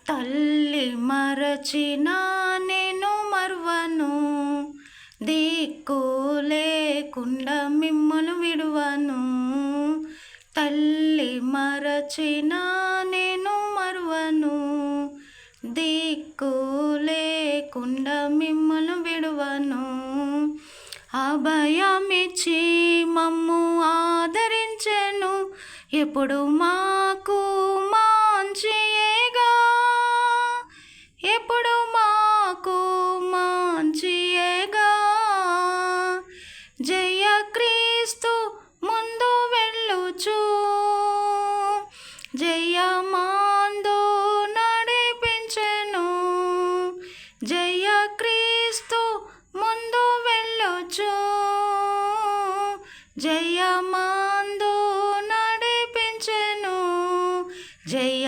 తల్లి మరచిన నేను మరువను, దిక్కు లేకుండా మిమ్మను విడువను. తల్లి మరచిన నేను మరువను, దిక్కు లేకుండా మిమ్మను విడువను. అభయమిచ్చి మమ్ము ఆదరించెను, ఎప్పుడు మాకు మంచియేగా, ఎప్పుడు మాకు మంచియేగా. జయ క్రీస్తు ముందు వెళ్ళుచు, జయమాందు నడిపించెను. జయ క్రీస్తు ముందు వెళ్ళుచు, జయమాందు నడిపించెను. జయ